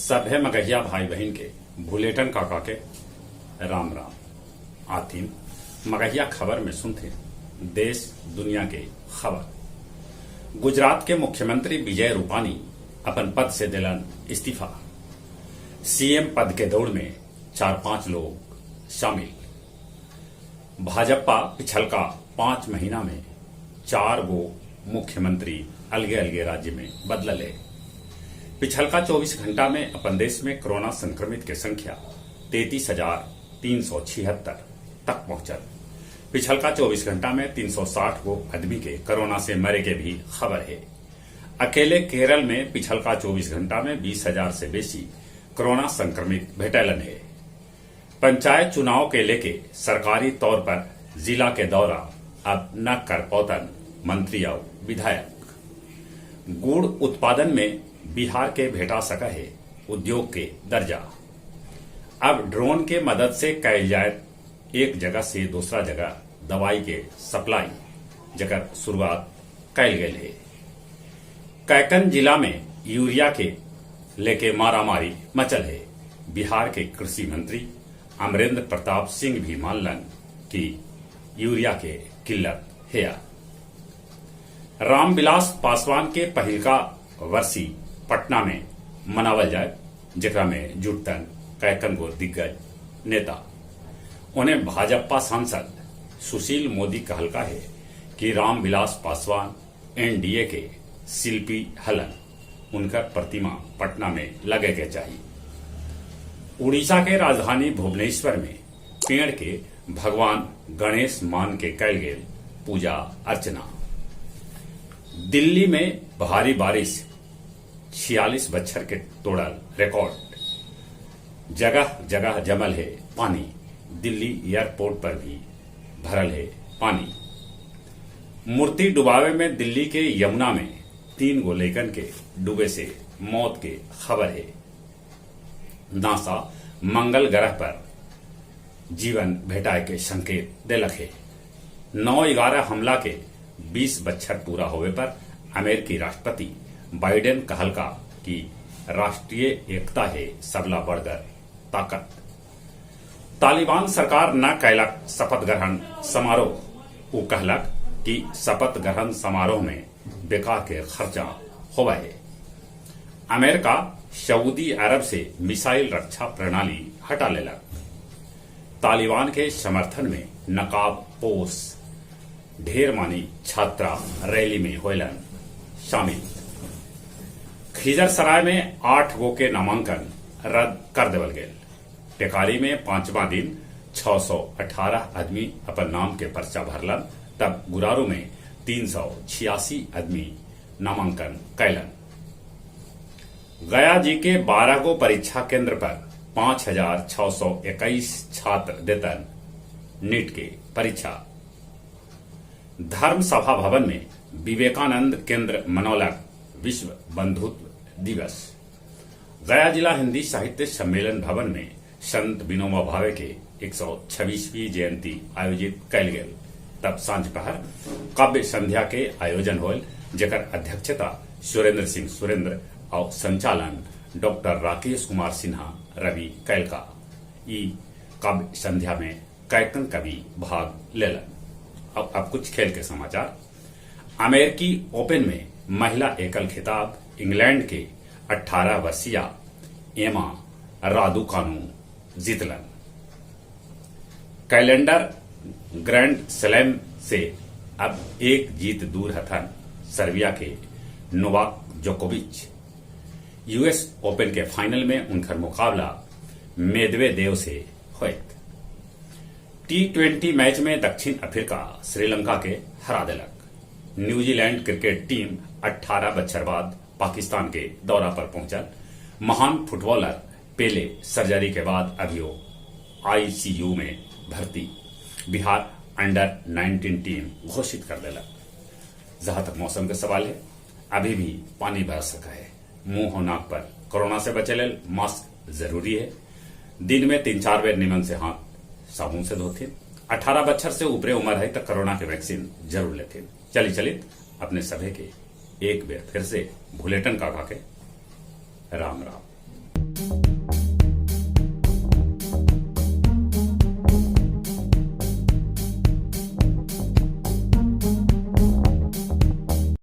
सभे मगहिया भाई बहन के बुलेटिन काका के राम राम। आथिन मगहिया खबर में सुनते देश दुनिया के खबर। गुजरात के मुख्यमंत्री विजय रूपानी अपन पद से दिलन इस्तीफा। सीएम पद के दौड़ में 4-5 लोग शामिल। भाजपा पिछलका 5 महीना में 4 गो मुख्यमंत्री अलगे अलगे राज्य में बदलले। पिछलका 24 घंटा में अपन देश में कोरोना संक्रमित के संख्या 33,376 तक पहुंचल। पिछलका 24 घंटा में 360 गो आदमी के कोरोना से मरे के भी खबर है। अकेले केरल में पिछलका 24 घंटा में 20,000 से बेसी कोरोना संक्रमित भेटलन है। पंचायत चुनाव के लेके सरकारी तौर पर जिला के दौरा अब न कर पौतन मंत्री और विधायक। गुड़ उत्पादन में बिहार के भेटा सका है उद्योग के दर्जा। अब ड्रोन के मदद से कैल जाए एक जगह से दूसरा जगह दवाई के सप्लाई जगह शुरुआत कैल गई है। कैकन जिला में यूरिया के लेके मारामारी मचल है। बिहार के कृषि मंत्री अमरेंद्र प्रताप सिंह भी मानलन कि यूरिया के किल्लत है। रामविलास पासवान के पहिलका वर्षी पटना में मनावल जाए, जेकरा में जुटतन कैकन गो दिग्गज नेता। उन्हें भाजपा सांसद सुशील मोदी कहलका है कि रामविलास पासवान एनडीए के शिल्पी हलन, उनका प्रतिमा पटना में लगे के चाहिए। उड़ीसा के राजधानी भुवनेश्वर में पेड़ के भगवान गणेश मान के कैल गेल पूजा अर्चना। दिल्ली में भारी बारिश 46 बच्छर के तोड़ल रिकॉर्ड। जगह जगह जमल है पानी। दिल्ली एयरपोर्ट पर भी भरल है पानी। मूर्ति डुबावे में दिल्ली के यमुना में 3 गो लैकन के डूबे से मौत के खबर है। नासा मंगल ग्रह पर जीवन भेटाए के संकेत दिलक है। 9/11 हमला के 20 बच्छर पूरा होवे पर अमेरिकी राष्ट्रपति बाइडेन कहलका कि राष्ट्रीय एकता है सबला बढ़कर ताकत। तालिबान सरकार न कैलक शपथ ग्रहण समारोह। वो कहलक कि शपथ ग्रहण समारोह में बेकार के खर्चा होवा है। अमेरिका सऊदी अरब से मिसाइल रक्षा प्रणाली हटा लेलक। तालिबान के समर्थन में नकाबपोश ढेर मानी छात्रा रैली में होलन शामिल। खिजरसराय में 8 गो के नामांकन रद्द कर देवल गेल। टेकारी में 5वां दिन 618 आदमी अपन नाम के पर्चा भरलन, तब गुरारू में 386 आदमी नामांकन कैलन। गया जी के 12 गो परीक्षा केंद्र पर 5,621 छात्र देतन नीट के परीक्षा। धर्म सभा भवन में विवेकानंद केंद्र मनौलक विश्व बंधुत्व दिवस। गया जिला हिंदी साहित्य सम्मेलन भवन में संत विनोबा भावे के 126वीं जयंती आयोजित कैल गेल। तब सांझ पहर काव्य संध्या के आयोजन होल, जेकर अध्यक्षता सुरेंद्र सिंह सुरेंद्र और संचालन डॉक्टर राकेश कुमार सिन्हा रवि कैलका। ई काव्य संध्या में कैकन कवि भाग लेलन। अब कुछ खेल के समाचार। अमेरिकी ओपन में महिला एकल खिताब इंग्लैंड के 18 वर्षीय एमा रादुकानु जीतलन। कैलेंडर ग्रैंड स्लैम से अब 1 जीत दूर हथन सर्बिया के नोवाक जोकोविच। यूएस ओपन के फाइनल में उनकर मुकाबला मेदवेदेव से होयत। T20 मैच में दक्षिण अफ्रीका श्रीलंका के हरा दिलक। न्यूजीलैंड क्रिकेट टीम 18 बच्छर बाद पाकिस्तान के दौरा पर पहुंचल। महान फुटबॉलर पेले सर्जरी के बाद अभियो आईसीयू में भर्ती। बिहार अंडर 19 टीम घोषित कर दिलक। जहां तक मौसम के सवाल है, अभी भी पानी बरस सका है। मुंह और नाक पर कोरोना से बचे लेल मास्क जरूरी है। दिन में 3-4 बेर निमन से हाथ साबुन से धोते। 18 बच्छर से ऊपरे उम्र है तो कोरोना के वैक्सीन जरूर लेते। चलित अपने सभी के एक बेर फिर से बुलेटिन काका के राम राम।